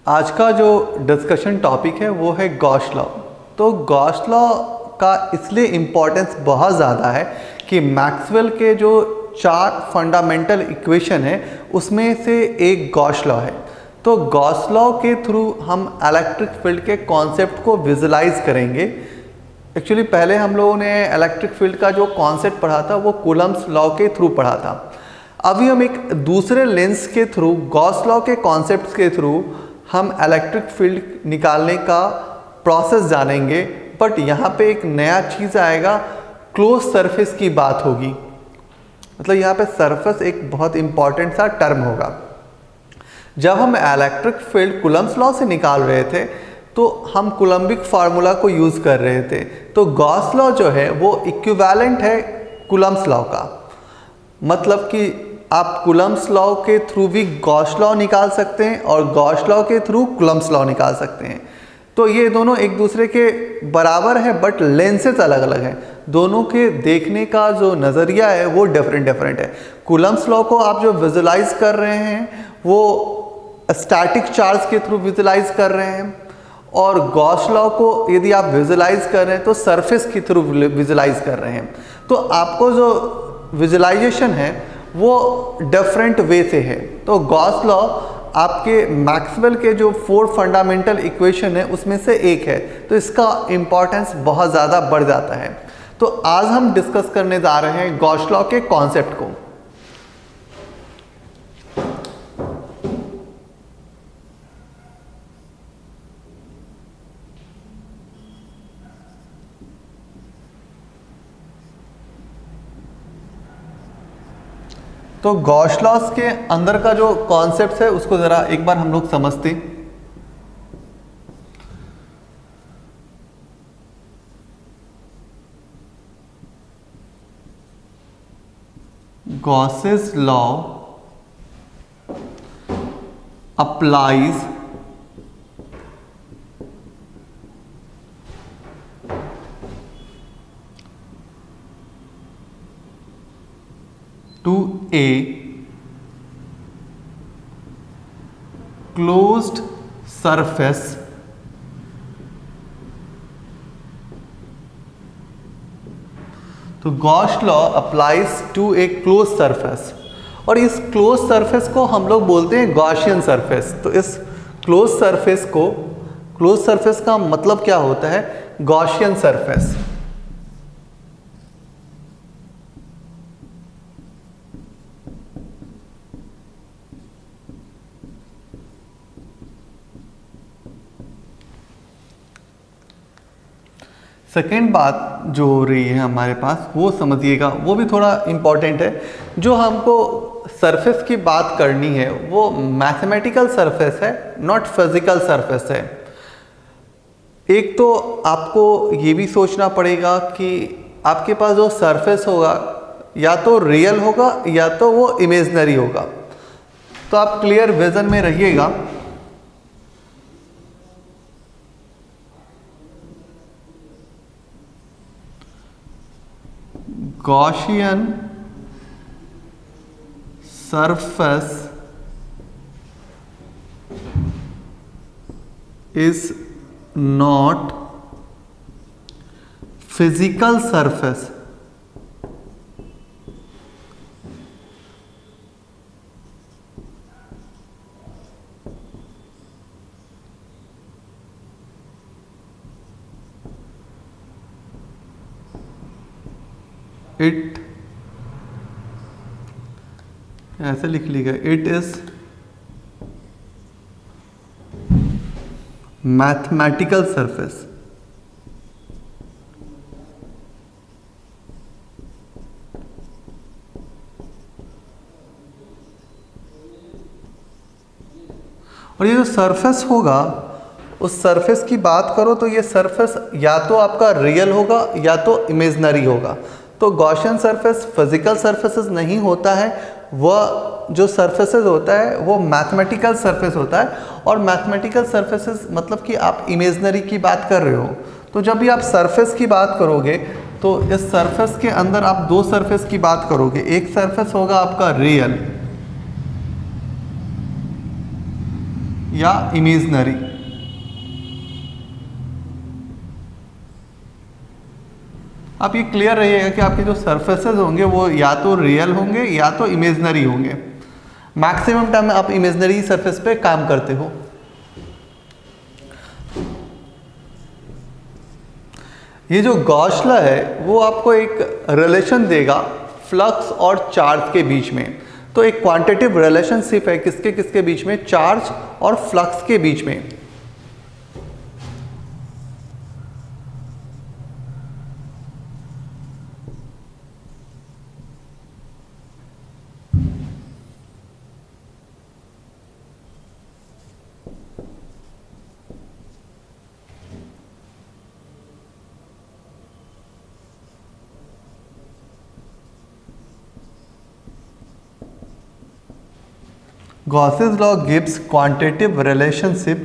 आज का जो डिस्कशन टॉपिक है वो है गॉस लॉ। तो गॉस लॉ का इसलिए इम्पोर्टेंस बहुत ज़्यादा है कि मैक्सवेल के जो 4 फंडामेंटल इक्वेशन है उसमें से एक गॉस लॉ है। तो गॉस लॉ के थ्रू हम इलेक्ट्रिक फील्ड के कॉन्सेप्ट को विजुलाइज करेंगे। एक्चुअली पहले हम लोगों ने इलेक्ट्रिक फील्ड का जो कॉन्सेप्ट पढ़ा था वो कूलम्ब्स लॉ के थ्रू पढ़ा था। अभी हम एक दूसरे लेंस के थ्रू गॉस लॉ के कॉन्सेप्ट्स के थ्रू हम इलेक्ट्रिक फील्ड निकालने का प्रोसेस जानेंगे। बट यहाँ पे एक नया चीज़ आएगा, क्लोज सरफेस की बात होगी। मतलब यहाँ पे सरफेस एक बहुत इंपॉर्टेंट सा टर्म होगा। जब हम इलेक्ट्रिक फील्ड कूलम्ब्स लॉ से निकाल रहे थे तो हम कूलम्बिक फार्मूला को यूज़ कर रहे थे। तो गॉस लॉ जो है वो इक्विवेलेंट है कूलम्ब्स लॉ का। मतलब कि आप कूलम्ब्स लॉ के थ्रू भी गॉस लॉ निकाल सकते हैं और गॉस लॉ के थ्रू कूलम्ब्स लॉ निकाल सकते हैं। तो ये दोनों एक दूसरे के बराबर है बट लेंसेज अलग अलग हैं। दोनों के देखने का जो नज़रिया है वो डिफरेंट है। कूलम्ब्स लॉ को आप जो विजुलाइज कर रहे हैं वो स्टैटिक चार्ज के थ्रू विजुलाइज कर रहे हैं, और गॉस लॉ को यदि आप विजुलाइज कर रहे हैं तो सरफेस के थ्रू विजुलाइज कर रहे हैं। तो आपको जो विजुलाइजेशन है वो डिफरेंट वे से है। तो गॉस लॉ आपके मैक्सवेल के जो 4 फंडामेंटल इक्वेशन है उसमें से एक है। तो इसका इम्पॉर्टेंस बहुत ज़्यादा बढ़ जाता है। तो आज हम डिस्कस करने जा रहे हैं गॉस लॉ के कॉन्सेप्ट को। तो गॉस लॉस के अंदर का जो कॉन्सेप्ट है उसको ज़रा एक बार हम लोग समझते हैं। Gauss's law applies to a closed surface तो Gauss law applies to a close surface, और इस क्लोज सरफेस को हम लोग बोलते हैं गॉसियन सरफेस। तो इस क्लोज सरफेस का मतलब क्या होता है? Gaussian surface. सेकेंड बात जो हो रही है हमारे पास वो समझिएगा, वो भी थोड़ा इम्पॉर्टेंट है। जो हमको सरफेस की बात करनी है वो मैथमेटिकल सरफेस है, नॉट फिजिकल सरफेस है। एक तो आपको ये भी सोचना पड़ेगा कि आपके पास जो सरफेस होगा या तो रियल होगा या तो वो इमेजिनरी होगा। तो आप क्लियर विजन में रहिएगा। Gaussian surface is not physical surface. It ऐसे लिख लीजिएगा, इट इज मैथमेटिकल सरफेस। और ये जो सरफेस होगा उस सरफेस की बात करो तो ये सरफेस या तो आपका रियल होगा या तो इमेजिनरी होगा। तो गॉसियन सरफेस फिजिकल सरफेसेस नहीं होता है, वह जो सरफेसेस होता है वो मैथमेटिकल सरफेस होता है। और मैथमेटिकल सरफेसेस मतलब कि आप इमेजिनरी की बात कर रहे हो। तो जब भी आप सरफेस की बात करोगे तो इस सरफेस के अंदर आप 2 सरफेस की बात करोगे। एक सरफेस होगा आपका रियल या इमेजनरी। आप ये क्लियर रहिएगा कि आपके जो सरफेसेस होंगे वो या तो रियल होंगे या तो इमेजनरी होंगे। मैक्सिमम टाइम में आप इमेजनरी सरफेस पे काम करते हो। ये जो गॉस लॉ है वो आपको एक रिलेशन देगा फ्लक्स और चार्ज के बीच में। तो एक क्वांटिटिव रिलेशनशिप है किसके किसके बीच में, चार्ज और फ्लक्स के बीच में। Gauss's law gives quantitative relationship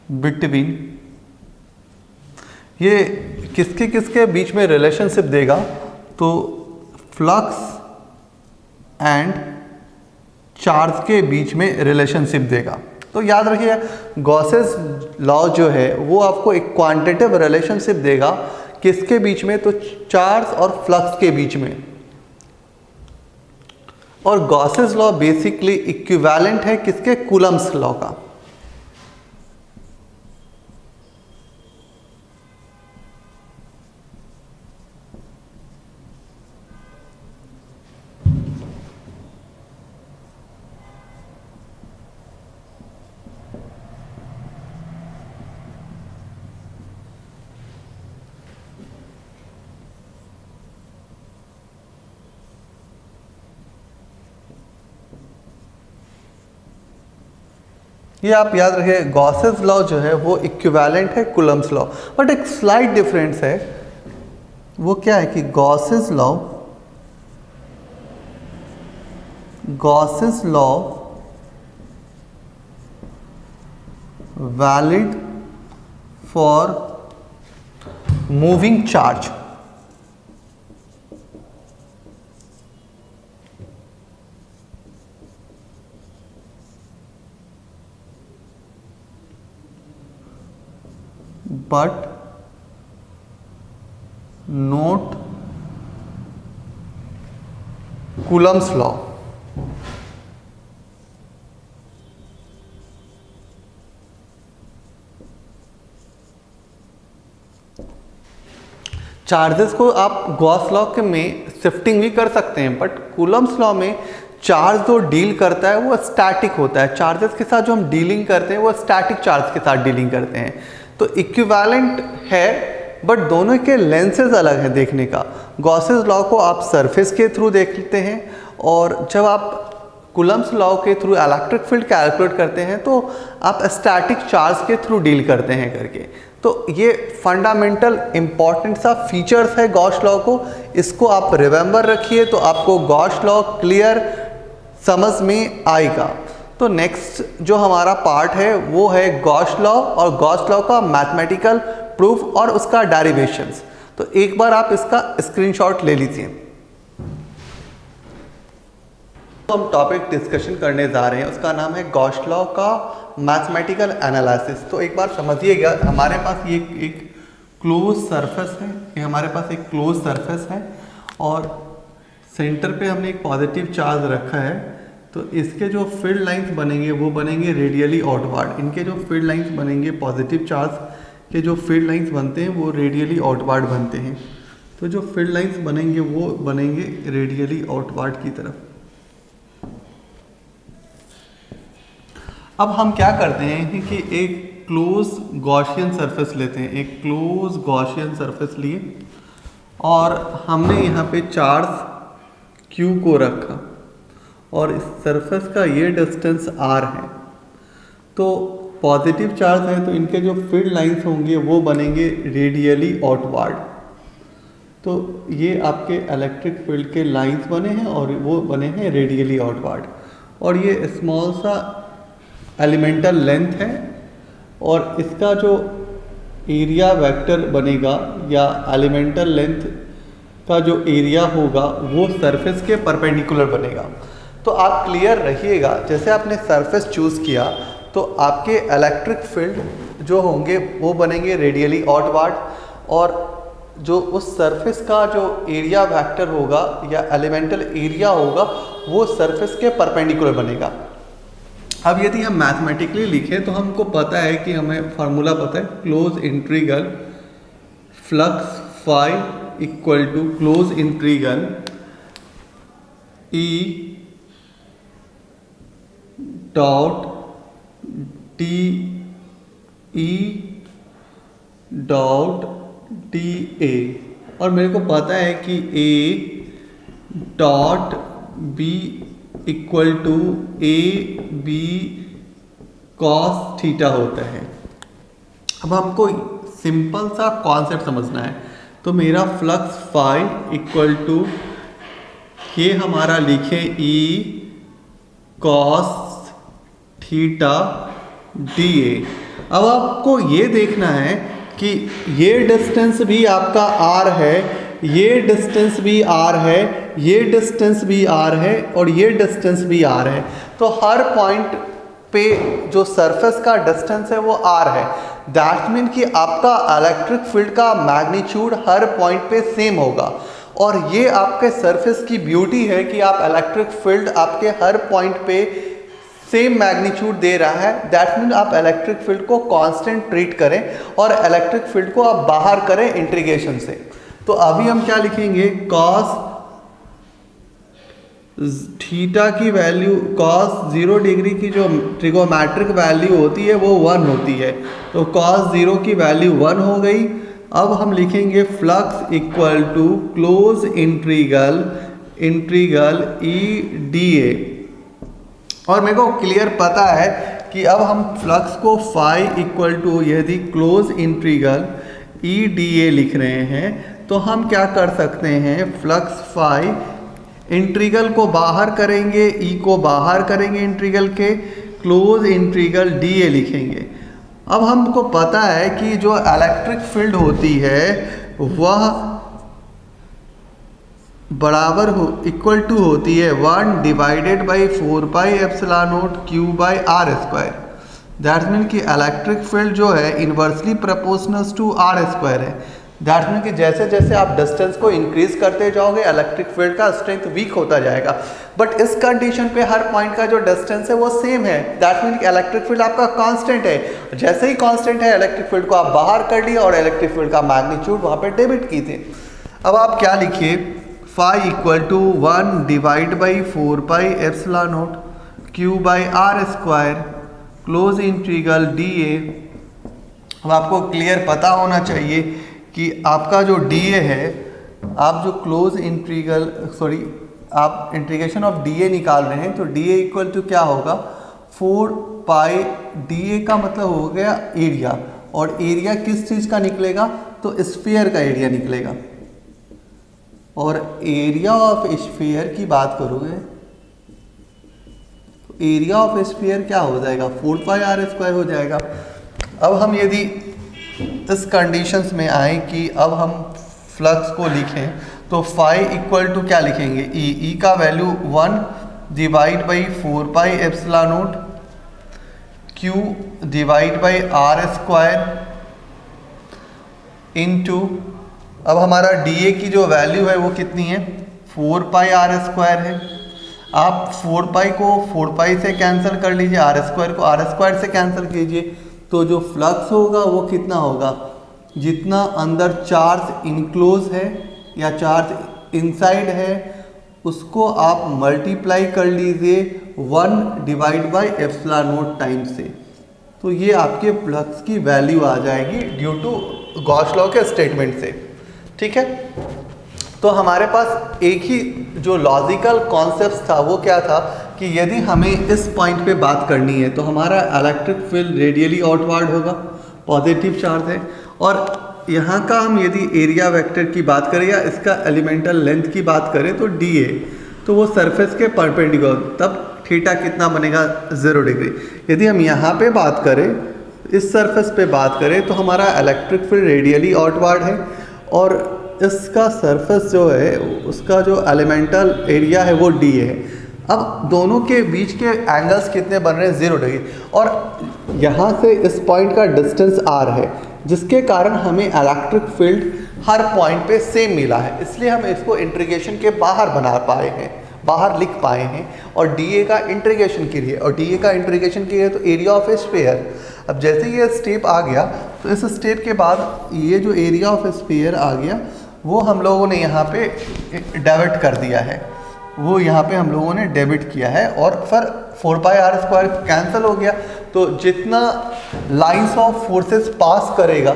between, ये किसके किसके बीच में रिलेशनशिप देगा, तो फ्लक्स एंड चार्ज के बीच में रिलेशनशिप देगा। तो याद रखिए गॉसेस लॉ जो है वो आपको एक क्वांटिटेटिव रिलेशनशिप देगा किसके बीच में, तो चार्ज और फ्लक्स के बीच में। और गॉसेस लॉ बेसिकली इक्विवेलेंट है किसके, कूलम्स लॉ का। ये आप याद रखिए गॉसेस लॉ जो है वो इक्विवेलेंट है कूलम्स लॉ, बट एक स्लाइट डिफरेंस है। वो क्या है कि Gauss's law valid for moving charge. but not Coulomb's law। Charges को आप गॉस लॉ के में शिफ्टिंग भी कर सकते हैं, बट कूलम्स लॉ में चार्ज जो डील करता है वो स्टैटिक होता है। चार्जेस के साथ जो हम डीलिंग करते हैं वो स्टैटिक चार्ज के साथ डीलिंग करते हैं। तो इक्विवेलेंट है बट दोनों के लेंसेज अलग है देखने का। गॉसेस लॉ को आप सरफेस के थ्रू देखते हैं और जब आप कूलम्स लॉ के थ्रू इलेक्ट्रिक फील्ड कैलकुलेट करते हैं तो आप स्टैटिक चार्ज के थ्रू डील करते हैं करके। तो ये फंडामेंटल इंपॉर्टेंट सा फीचर्स है गॉस लॉ को, इसको आप रिमेंबर रखिए तो आपको गॉस लॉ क्लियर समझ में आएगा। तो नेक्स्ट जो हमारा पार्ट है वो है गॉस लॉ और गॉस लॉ का मैथमेटिकल प्रूफ और उसका डेरिवेशंस। तो एक बार आप इसका स्क्रीनशॉट ले लीजिए। हम टॉपिक डिस्कशन करने जा रहे हैं उसका नाम है गॉस लॉ का मैथमेटिकल एनालिसिस। तो एक बार समझिएगा हमारे पास ये एक क्लोज सरफेस है, ये हमारे पास एक क्लोज सरफेस है और सेंटर पे हमने एक पॉजिटिव चार्ज रखा है। तो इसके जो फील्ड लाइंस बनेंगे वो बनेंगे रेडियली आउटवर्ड। इनके जो फील्ड लाइंस बनेंगे पॉजिटिव चार्ज के जो फील्ड लाइंस बनते हैं वो रेडियली आउटवर्ड बनते हैं। तो जो फील्ड लाइंस बनेंगे वो बनेंगे रेडियली आउटवर्ड की तरफ। अब हम क्या करते हैं कि एक क्लोज गॉसियन सरफेस लेते हैं, एक क्लोज गॉसियन सरफेस लिए और हमने यहाँ पे चार्ज Q को रखा और इस सरफेस का ये डिस्टेंस R है। तो पॉजिटिव चार्ज है तो इनके जो फील्ड लाइंस होंगे वो बनेंगे रेडियली आउटवर्ड। तो ये आपके इलेक्ट्रिक फील्ड के लाइंस बने हैं और वो बने हैं रेडियली आउटवर्ड। और ये स्मॉल सा एलिमेंटल लेंथ है और इसका जो एरिया वेक्टर बनेगा या एलिमेंटल लेंथ का जो एरिया होगा वो सरफेस के परपेंडिकुलर बनेगा। तो आप क्लियर रहिएगा, जैसे आपने सरफेस चूज़ किया तो आपके इलेक्ट्रिक फील्ड जो होंगे वो बनेंगे रेडियली आउटवर्ड, और जो उस सरफेस का जो एरिया वेक्टर होगा या एलिमेंटल एरिया होगा वो सरफेस के परपेंडिकुलर बनेगा। अब यदि हम मैथमेटिकली लिखें तो हमको पता है कि हमें फार्मूला पता है, close integral flux phi equal to close integral E dot D E dot D A, और मेरे को पता है कि A dot B equal to A B cos theta होता है। अब हमको सिंपल सा कॉन्सेप्ट समझना है, तो मेरा फ्लक्स फाई इक्वल टू ये हमारा लिखे E cos theta D A. अब आपको ये देखना है कि ये डिस्टेंस भी आपका आर है, ये डिस्टेंस भी आर है, ये डिस्टेंस भी आर है और ये डिस्टेंस भी आर है। तो हर पॉइंट पे जो सरफेस का डिस्टेंस है वो आर है। दैट मीन कि आपका इलेक्ट्रिक फील्ड का मैग्नीट्यूड हर पॉइंट पे सेम होगा, और ये आपके सरफेस की ब्यूटी है कि आप इलेक्ट्रिक फील्ड आपके हर पॉइंट पे सेम मैग्नीट्यूड दे रहा है। दैट मीन आप इलेक्ट्रिक फील्ड को कांस्टेंट ट्रीट करें और इलेक्ट्रिक फील्ड को आप बाहर करें इंटीग्रेशन से। तो अभी हम क्या लिखेंगे, कॉस थीटा की वैल्यू, कॉस 0 डिग्री की जो ट्रिगोमेट्रिक वैल्यू होती है वो 1 होती है, तो कॉस 0 की वैल्यू 1 हो गई। अब हम लिखेंगे flux equal to close integral E D A, और मेरे को क्लियर पता है कि अब हम फ्लक्स को फाई इक्वल टू यदि क्लोज इंटीग्रल ई डी ए लिख रहे हैं तो हम क्या कर सकते हैं, फ्लक्स फाई इंटीग्रल को बाहर करेंगे, ई को बाहर करेंगे इंटीग्रल के, क्लोज इंटीग्रल डी ए लिखेंगे। अब हमको पता है कि जो इलेक्ट्रिक फील्ड होती है वह बराबर हो इक्वल टू होती है 1 divided by 4 pi epsilon naught Q by R square. That mean कि इलेक्ट्रिक फील्ड जो है inversely proportional to R square है। दैट मीन कि जैसे जैसे आप डिस्टेंस को इंक्रीज करते जाओगे इलेक्ट्रिक फील्ड का स्ट्रेंथ वीक होता जाएगा, बट इस कंडीशन पे हर पॉइंट का जो डिस्टेंस है वो सेम है। दैट मीन कि इलेक्ट्रिक फील्ड आपका कांस्टेंट है। जैसे ही कांस्टेंट है इलेक्ट्रिक फील्ड को आप बाहर कर लिया और इलेक्ट्रिक फील्ड का मैग्नीट्यूड वहाँ पे डेबिट की थे। अब आप क्या लिखिए, phi equal to 1 divide by 4 pi epsilon naught Q by R square close integral D A. अब आपको क्लियर पता होना चाहिए कि आपका जो डी ए है, आप जो क्लोज इंटीग्रल आप इंटीग्रेशन ऑफ डी ए निकाल रहे हैं, तो डी ए इक्वल टू क्या होगा, 4 पाई डी ए का मतलब हो गया एरिया, और एरिया किस चीज़ का निकलेगा, तो स्फीयर का एरिया निकलेगा। और एरिया ऑफ स्फीयर की बात करोगे तो एरिया ऑफ स्फीयर क्या हो जाएगा, 4 पाई आर स्क्वायर हो जाएगा। अब हम यदि इस कंडीशंस में आए कि अब हम फ्लक्स को लिखें तो फाई इक्वल टू क्या लिखेंगे, ई का value 1 divide by 4 pi epsilon naught Q divide by R square into, अब हमारा डी ए की जो वैल्यू है वो कितनी है, 4 पाई आर स्क्वायर है। आप 4 पाई को 4 पाई से कैंसिल कर लीजिए, आर स्क्वायर को आर स्क्वायर से कैंसिल कीजिए, तो जो फ्लक्स होगा वो कितना होगा, जितना अंदर चार्ज इनक्लोज है या चार्ज इनसाइड है उसको आप मल्टीप्लाई कर लीजिए 1 divide by epsilon not time से, तो ये आपके फ्लक्स की वैल्यू आ जाएगी ड्यू टू गॉस लॉ के स्टेटमेंट से। ठीक है, तो हमारे पास एक ही जो लॉजिकल कॉन्सेप्ट था वो क्या था कि यदि हमें इस पॉइंट पे बात करनी है तो हमारा इलेक्ट्रिक फील्ड रेडियली आउटवर्ड होगा, पॉजिटिव चार्ज है, और यहाँ का हम यदि एरिया वेक्टर की बात करें या इसका एलिमेंटल लेंथ की बात करें तो डी ए, तो वो सरफेस के परपेंडिकुलर, तब थीटा कितना बनेगा 0 डिग्री। यदि हम यहाँ पे बात करें, इस सरफेस पे बात करें, तो हमारा इलेक्ट्रिक फील्ड रेडियली आउटवर्ड है और इसका सरफेस जो है उसका जो एलिमेंटल एरिया है वो डी है। अब दोनों के बीच के एंगल्स कितने बन रहे हैं, 0 डिग्री, और यहाँ से इस पॉइंट का डिस्टेंस r है, जिसके कारण हमें इलेक्ट्रिक फील्ड हर पॉइंट पे सेम मिला है। इसलिए हम इसको इंटीग्रेशन के बाहर बना पाए हैं, बाहर लिख पाए हैं। और डीए का इंटीग्रेशन के लिए, और डीए का इंटीग्रेशन के लिए तो एरिया ऑफ ए स्फीयर। अब जैसे ये स्टेप आ गया तो इस स्टेप के बाद ये जो एरिया ऑफ ए स्फीयर आ गया वो हम लोगों ने यहाँ पे डेबिट कर दिया है, वो यहाँ पे हम लोगों ने डेबिट किया है, और फिर 4πr² कैंसिल हो गया। तो जितना लाइंस ऑफ फोर्सेस पास करेगा,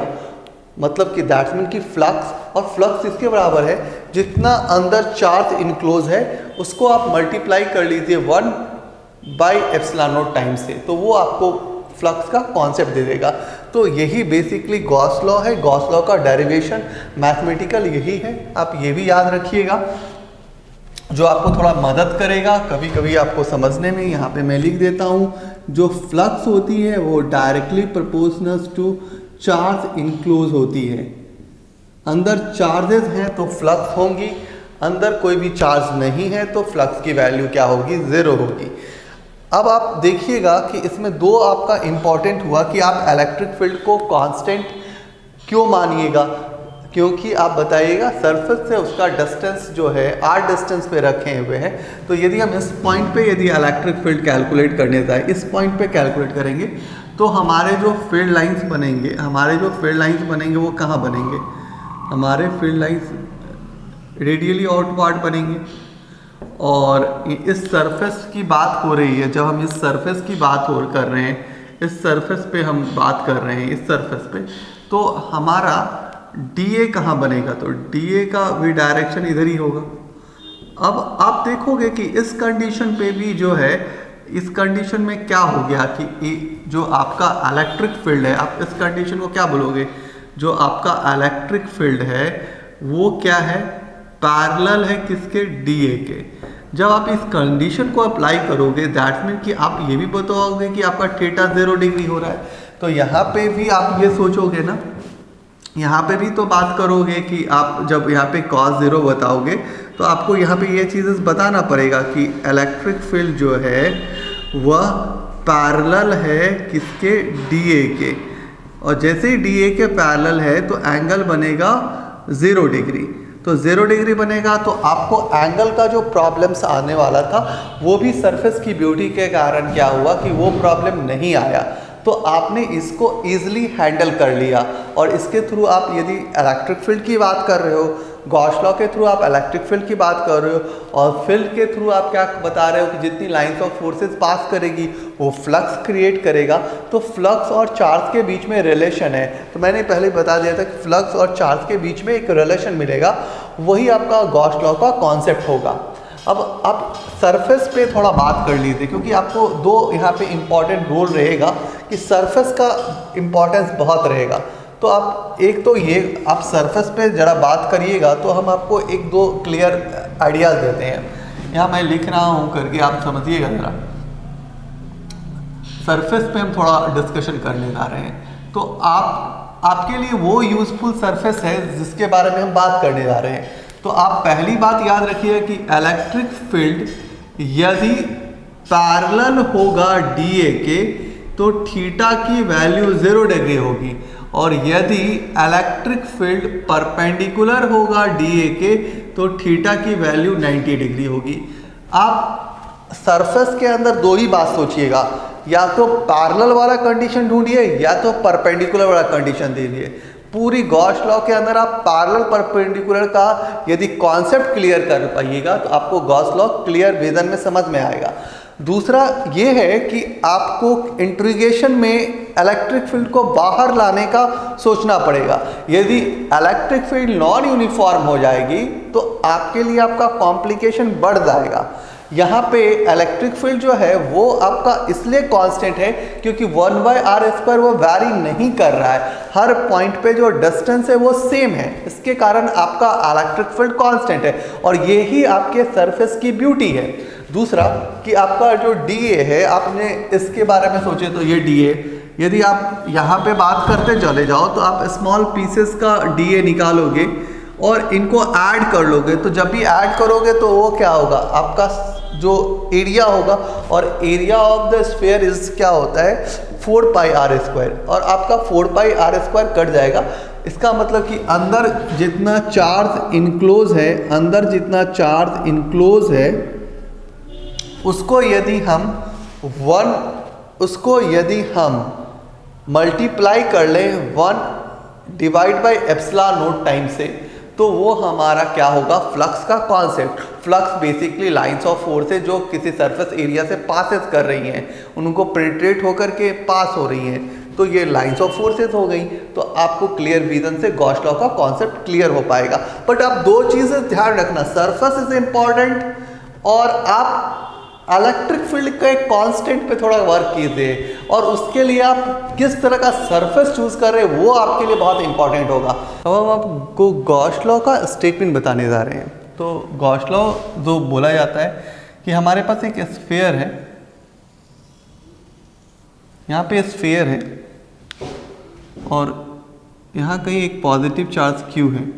मतलब कि दैट्स मीन कि फ्लक्स, और फ्लक्स इसके बराबर है जितना अंदर चार्ज इनक्लोज है उसको आप मल्टीप्लाई कर लीजिए 1/ε0 टाइम से, तो वो आपको फ्लक्स का कॉन्सेप्ट दे देगा। तो यही बेसिकली गॉस लॉ है। गॉस लॉ का डेरिवेशन मैथमेटिकल यही है, आप ये भी याद रखिएगा, जो आपको थोड़ा मदद करेगा कभी कभी आपको समझने में। यहाँ पे मैं लिख देता हूँ, जो फ्लक्स होती है वो directly proportional to charge enclose होती है। अंदर चार्जेस हैं तो फ्लक्स होंगी, अंदर कोई भी चार्ज नहीं है तो फ्लक्स की वैल्यू क्या होगी, 0 होगी। अब आप देखिएगा कि इसमें दो आपका इम्पॉर्टेंट हुआ कि आप इलेक्ट्रिक फील्ड को कांस्टेंट क्यों मानिएगा, क्योंकि आप बताइएगा सरफेस से उसका डिस्टेंस जो है r डिस्टेंस पे रखे हुए हैं। तो यदि हम इस पॉइंट पे यदि इलेक्ट्रिक फील्ड कैलकुलेट करने जाए, इस पॉइंट पे कैलकुलेट करेंगे, तो हमारे जो फील्ड लाइंस बनेंगे वो कहाँ बनेंगे, हमारे फील्ड लाइंस रेडियली आउटवर्ड बनेंगे। और इस सरफेस की बात हो रही है, जब हम इस सरफेस की बात कर रहे हैं, इस सरफेस पे हम बात कर रहे हैं, इस सरफेस पे, तो हमारा डीए कहाँ बनेगा, तो डीए का भी डायरेक्शन इधर ही होगा। अब आप देखोगे कि इस कंडीशन पे भी जो है, इस कंडीशन में क्या हो गया कि जो आपका इलेक्ट्रिक फील्ड है, आप इस कंडीशन को क्या बोलोगे, जो आपका इलेक्ट्रिक फील्ड है वो क्या है, पैरेलल है किसके, डीए के। जब आप इस कंडीशन को अप्लाई करोगे, दैट्स मीन कि आप ये भी बताओगे कि आपका थीटा 0 डिग्री हो रहा है। तो यहाँ पे भी आप ये सोचोगे ना, यहाँ पे भी तो बात करोगे कि आप जब यहाँ पे cos 0 बताओगे तो आपको यहाँ पे ये चीज़ें बताना पड़ेगा कि इलेक्ट्रिक फील्ड जो है वह पैरेलल है किसके, डीए के। और जैसे ही डीए के पैरेलल है तो एंगल बनेगा 0 डिग्री। तो 0 डिग्री बनेगा तो आपको एंगल का जो प्रॉब्लम्स आने वाला था वो भी सरफेस की ब्यूटी के कारण क्या हुआ कि वो प्रॉब्लम नहीं आया। तो आपने इसको ईजिली हैंडल कर लिया। और इसके थ्रू आप यदि इलेक्ट्रिक फील्ड की बात कर रहे हो, गॉस लॉ के थ्रू आप इलेक्ट्रिक फील्ड की बात कर रहे हो, और फील्ड के थ्रू आप क्या बता रहे हो कि जितनी लाइंस ऑफ फोर्सेस पास करेगी वो फ्लक्स क्रिएट करेगा। तो फ्लक्स और चार्ज के बीच में रिलेशन है। तो मैंने पहले बता दिया था कि फ्लक्स और चार्ज के बीच में एक रिलेशन मिलेगा, वही आपका गॉस लॉ का कॉन्सेप्ट होगा। अब आप सरफेस पे थोड़ा बात कर लीजिए, क्योंकि आपको दो यहाँ पे इम्पॉर्टेंट रोल रहेगा कि सरफेस का इम्पॉर्टेंस बहुत रहेगा। तो आप एक तो ये आप सरफेस पे ज़रा बात करिएगा तो हम आपको एक दो क्लियर आइडियाज़ देते हैं। यहाँ मैं लिख रहा हूँ करके आप समझिएगा ज़रा। सरफेस पे हम थोड़ा डिस्कशन करने जा रहे हैं, तो आपके लिए वो यूज़फुल सरफेस है जिसके बारे में हम बात करने जा रहे हैं। तो आप पहली बात याद रखिए कि इलेक्ट्रिक फील्ड यदि पैरेलल होगा डीए के तो थीटा की वैल्यू 0 डिग्री होगी, और यदि इलेक्ट्रिक फील्ड परपेंडिकुलर होगा डीए के तो थीटा की वैल्यू 90 डिग्री होगी। आप सरफेस के अंदर दो ही बात सोचिएगा, या तो पैरेलल वाला कंडीशन ढूंढिए या तो परपेंडिकुलर वाला कंडीशन दीजिए। पूरी गॉस लॉ के अंदर आप पैरेलल परपेंडिकुलर का यदि कॉन्सेप्ट क्लियर कर पाइएगा तो आपको गॉस लॉ क्लियर विजन में समझ में आएगा। दूसरा ये है कि आपको इंटीग्रेशन में इलेक्ट्रिक फील्ड को बाहर लाने का सोचना पड़ेगा। यदि इलेक्ट्रिक फील्ड नॉन यूनिफॉर्म हो जाएगी तो आपके लिए आपका कॉम्प्लिकेशन बढ़ जाएगा। यहाँ पे इलेक्ट्रिक फील्ड जो है वो आपका इसलिए कांस्टेंट है क्योंकि 1/r² वो वैरी नहीं कर रहा है, हर पॉइंट पे जो डिस्टेंस है वो सेम है, इसके कारण आपका इलेक्ट्रिक फील्ड कांस्टेंट है और यही आपके सरफेस की ब्यूटी है। दूसरा कि आपका जो DA है, आपने इसके बारे में सोचे तो ये DA, यदि आप यहाँ पे बात करते चले जाओ तो आप स्मॉल पीसेस का DA निकालोगे और इनको ऐड कर लोगे, तो जब भी ऐड करोगे तो वो क्या होगा, आपका जो एरिया होगा, और area of the sphere is क्या होता है 4 पाई आर स्क्वायर, और आपका 4 पाई आर स्क्वायर कट जाएगा। इसका मतलब कि अंदर जितना चार्ज इनक्लोज है, अंदर जितना चार्ज इनक्लोज है उसको यदि हम मल्टीप्लाई कर लें 1 divide by epsilon not time से, तो वो हमारा क्या होगा, फ्लक्स का concept. Flux basically lines of forces जो किसी सरफेस एरिया से पासेस कर रही हैं, उनको पेनिट्रेट होकर के पास हो रही हैं, तो ये लाइंस ऑफ फोर्सेज हो गई। तो आपको क्लियर विजन से गॉस लॉ का कॉन्सेप्ट क्लियर हो पाएगा। बट आप दो चीज़ें ध्यान रखना, सरफेस इज इम्पॉर्टेंट और आप इलेक्ट्रिक फील्ड के कांस्टेंट पे थोड़ा वर्क कीजिए, और उसके लिए आप किस तरह का सरफेस चूज कर रहे हैं वो आपके लिए बहुत इंपॉर्टेंट होगा। अब हम आपको गॉस लॉ का स्टेटमेंट बताने जा रहे हैं। तो गॉस लॉ जो बोला जाता है कि हमारे पास एक स्फीयर है, यहाँ पे स्फीयर है और यहाँ कहीं एक पॉजिटिव चार्ज Q है,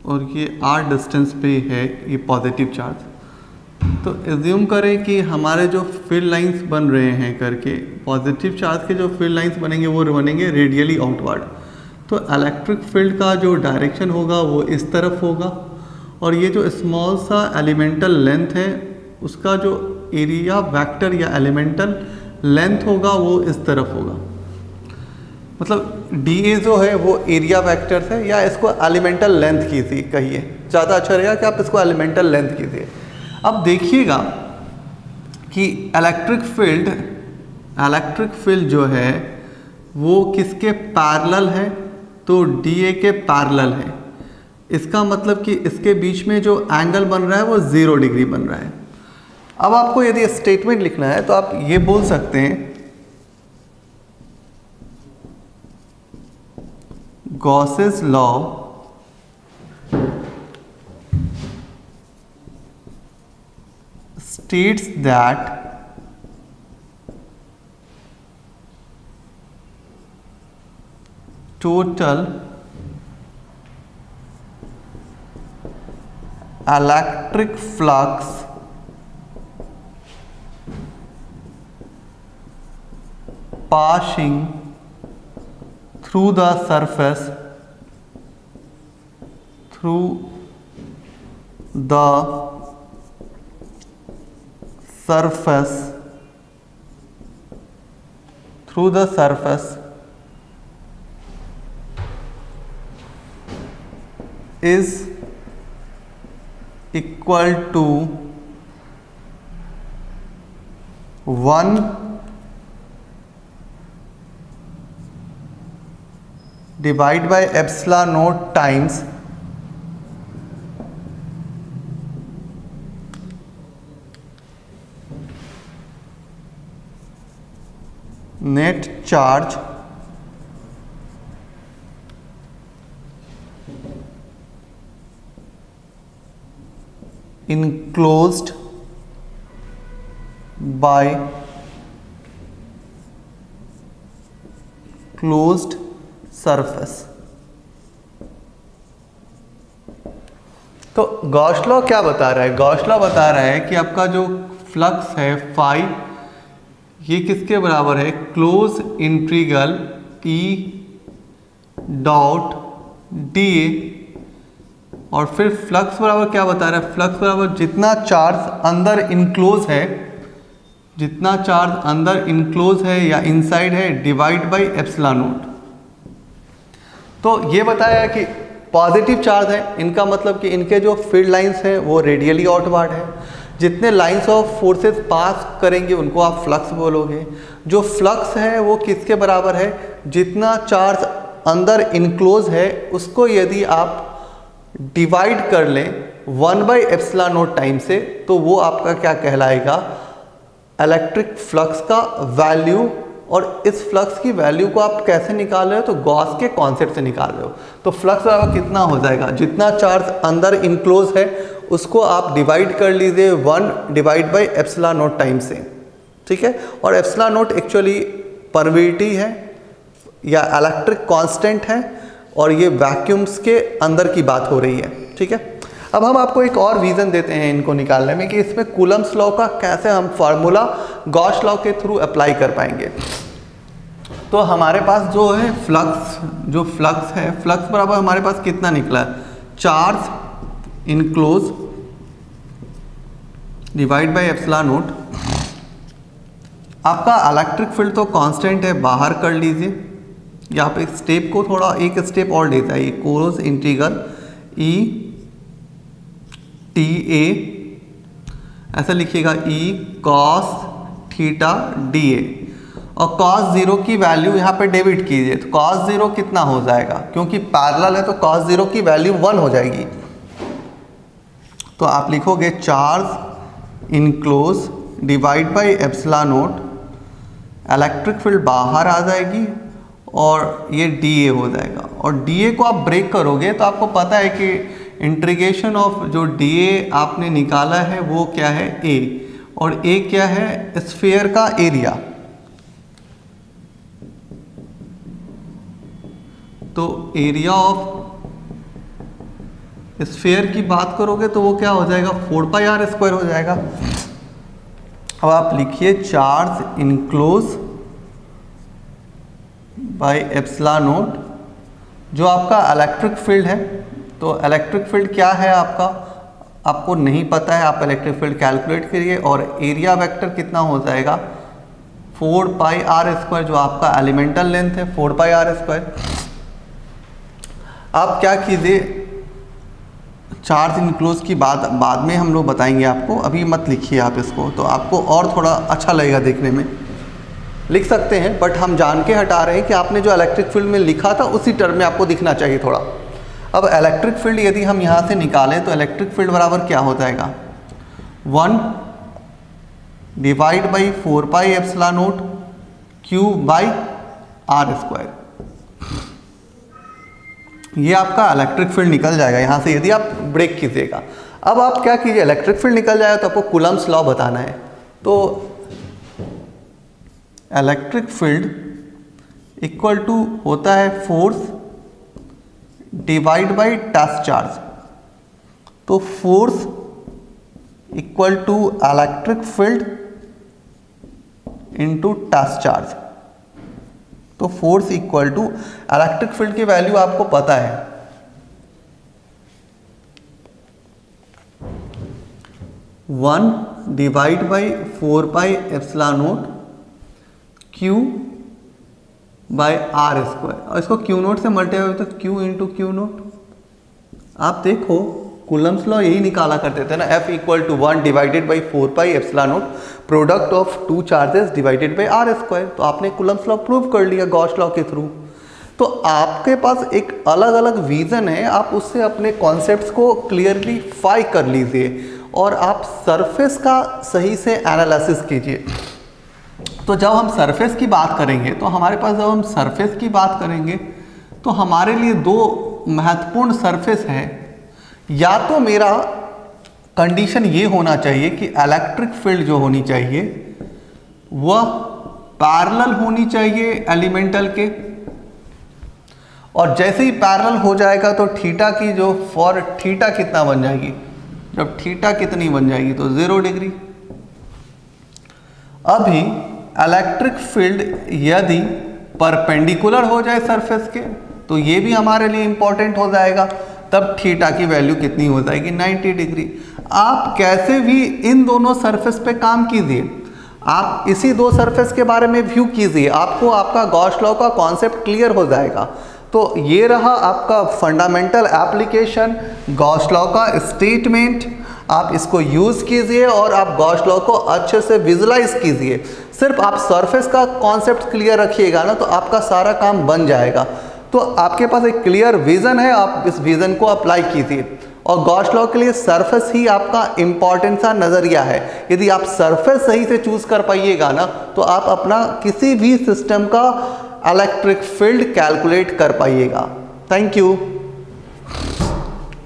और ये r डिस्टेंस पे है ये पॉजिटिव चार्ज। तो एज्यूम करें कि हमारे जो फील्ड लाइंस बन रहे हैं करके, पॉजिटिव चार्ज के जो फील्ड लाइंस बनेंगे वो बनेंगे रेडियली आउटवर्ड। तो इलेक्ट्रिक फील्ड का जो डायरेक्शन होगा वो इस तरफ होगा, और ये जो स्मॉल सा एलिमेंटल लेंथ है उसका जो एरिया वेक्टर या एलिमेंटल लेंथ होगा वो इस तरफ होगा। मतलब DA जो है वो एरिया वेक्टर है, या इसको एलिमेंटल लेंथ कीजिए, कहिए ज़्यादा अच्छा रहेगा कि आप इसको एलिमेंटल लेंथ कीजिए। अब देखिएगा कि इलेक्ट्रिक फील्ड जो है वो किसके पैरेलल है, तो DA के पैरेलल है। इसका मतलब कि इसके बीच में जो एंगल बन रहा है वो 0 डिग्री बन रहा है। अब आपको यदि स्टेटमेंट लिखना है तो आप ये बोल सकते हैं, Gauss's law states that total electric flux passing through the surface is equal to 1 divide by epsilon not times net charge enclosed by closed surface। तो गॉस लॉ क्या बता रहा है, गॉस लॉ बता रहा है कि आपका जो फ्लक्स है फाई, ये किसके बराबर है, close integral E dot DA, और फिर फ्लक्स बराबर क्या बता रहा है, फ्लक्स बराबर जितना चार्ज अंदर इनक्लोज है या इनसाइड है डिवाइड बाय एप्सिलॉन नॉट। तो ये बताया कि पॉजिटिव चार्ज है, इनका मतलब कि इनके जो फील्ड लाइंस हैं वो रेडियली आउटवर्ड है। जितने लाइंस ऑफ फोर्सेस पास करेंगे उनको आप फ्लक्स बोलोगे। जो फ्लक्स है वो किसके बराबर है, जितना चार्ज अंदर इनक्लोज है उसको यदि आप डिवाइड कर लें 1 बाई एप्सिलॉन नॉट टाइम से, तो वो आपका क्या कहलाएगा, इलेक्ट्रिक फ्लक्स का वैल्यू और इस फ्लक्स की वैल्यू को आप कैसे निकाल रहे हो, तो गॉस के कॉन्सेप्ट से निकाल रहे हो। तो फ्लक्स बराबर कितना हो जाएगा, जितना चार्ज अंदर इनक्लोज है उसको आप डिवाइड कर लीजिए 1 divide by epsilon note time से, ठीक है। और एप्सिलॉन नोट एक्चुअली परमिटिविटी है या इलेक्ट्रिक कांस्टेंट है, और ये वैक्यूम्स के अंदर की बात हो रही है, ठीक है। अब हम आपको एक और रीज़न देते हैं इनको निकालने में कि इसमें कूलम्स लॉ का कैसे हम फार्मूला गॉस लॉ के थ्रू अप्लाई कर पाएंगे। तो हमारे पास जो है फ्लक्स है, फ्लक्स बराबर हमारे पास कितना निकला है, charge enclose divide by epsilon note. आपका इलेक्ट्रिक फील्ड तो कांस्टेंट है, बाहर कर लीजिए। यहाँ पे स्टेप को थोड़ा एक स्टेप और लेता है, कोस इंटीग्रल ई टी ए, ऐसा लिखिएगा E cos theta D A, और cos 0 की वैल्यू यहाँ पे डेबिट कीजिए। तो cos 0 कितना हो जाएगा, क्योंकि पैरेलल है तो cos 0 की वैल्यू 1 हो जाएगी। तो आप लिखोगे charge enclose divide by epsilon note, electric field बाहर आ जाएगी और ये dA हो जाएगा। और dA को आप ब्रेक करोगे तो आपको पता है कि इंटीग्रेशन ऑफ जो dA आपने निकाला है वो क्या है, A, और A क्या है, स्फीयर का एरिया। तो एरिया ऑफ स्फीयर की बात करोगे तो वो क्या हो जाएगा, 4πr² हो जाएगा। अब आप लिखिए charge enclose by epsilon note, जो आपका इलेक्ट्रिक फील्ड है। तो इलेक्ट्रिक फील्ड क्या है आपका, आपको नहीं पता है, आप इलेक्ट्रिक फील्ड कैलकुलेट करिए, और एरिया वेक्टर कितना हो जाएगा 4πr², जो आपका एलिमेंटल लेंथ है 4πr²। आप क्या कीजिए, चार्ज इनक्लोज की बात बाद में हम लोग बताएंगे आपको, अभी मत लिखिए आप इसको, तो आपको और थोड़ा अच्छा लगेगा देखने में। लिख सकते हैं बट हम जान के हटा रहे हैं कि आपने जो इलेक्ट्रिक फील्ड में लिखा था उसी टर्म में आपको दिखना चाहिए थोड़ा। अब इलेक्ट्रिक फील्ड यदि हम यहाँ से निकालें तो इलेक्ट्रिक फील्ड बराबर क्या हो जाएगा, 1 divide by 4π epsilon naught Q by r²। ये आपका इलेक्ट्रिक फील्ड निकल जाएगा यहाँ से यदि आप ब्रेक कीजिएगा। अब आप क्या कीजिए, इलेक्ट्रिक फील्ड निकल जाएगा तो आपको कूलम्स लॉ बताना है। तो इलेक्ट्रिक फील्ड इक्वल टू होता है force divide by test charge. तो force equal to electric field into test charge. तो force equal to electric field की वैल्यू आपको पता है, 1 divide by 4π epsilon naught Q by r², और इसको Q नोट से मल्टीप्लाई तो Q इंटू Q नोट। आप देखो कूलम्स लॉ यही निकाला करते थे ना, F equal to 1 divided by 4π epsilon naught product of 2 charges divided by r²। तो आपने कूलम्स लॉ प्रूव कर लिया गॉस लॉ के थ्रू। तो आपके पास एक अलग अलग विजन है, आप उससे अपने कॉन्सेप्ट्स को क्लियरली फाई कर लीजिए और आप सरफेस का सही से एनालिसिस कीजिए। तो जब हम सरफेस की बात करेंगे तो हमारे पास जब हम सरफेस की बात करेंगे तो हमारे लिए 2 महत्वपूर्ण सरफेस है। या तो मेरा कंडीशन ये होना चाहिए कि इलेक्ट्रिक फील्ड जो होनी चाहिए वह पैरेलल होनी चाहिए एलिमेंटल के, और जैसे ही पैरेलल हो जाएगा तो थीटा की जो फॉर थीटा कितना बन जाएगी, जब थीटा कितनी बन जाएगी तो 0 डिग्री। अभी इलेक्ट्रिक फील्ड यदि परपेंडिकुलर हो जाए सरफेस के तो ये भी हमारे लिए इंपॉर्टेंट हो जाएगा, तब थीटा की वैल्यू कितनी हो जाएगी 90 डिग्री। आप कैसे भी इन दोनों सरफेस पे काम कीजिए, आप इसी 2 सरफेस के बारे में व्यू कीजिए, आपको आपका गॉस लॉ का कॉन्सेप्ट क्लियर हो जाएगा। तो ये रहा आपका फंडामेंटल एप्लीकेशन गॉस लॉ का स्टेटमेंट। आप इसको यूज़ कीजिए और आप गॉस लॉ को अच्छे से विजुलाइज कीजिए। सिर्फ आप सरफेस का कॉन्सेप्ट क्लियर रखिएगा ना तो आपका सारा काम बन जाएगा। तो आपके पास एक क्लियर विज़न है, आप इस विज़न को अप्लाई कीजिए और गॉस लॉ के लिए सरफेस ही आपका इम्पॉर्टेंट सा नज़रिया है। यदि आप सरफेस सही से चूज कर पाइएगा ना, तो आप अपना किसी भी सिस्टम का इलेक्ट्रिक फील्ड कैलकुलेट कर पाइएगा। Thank you.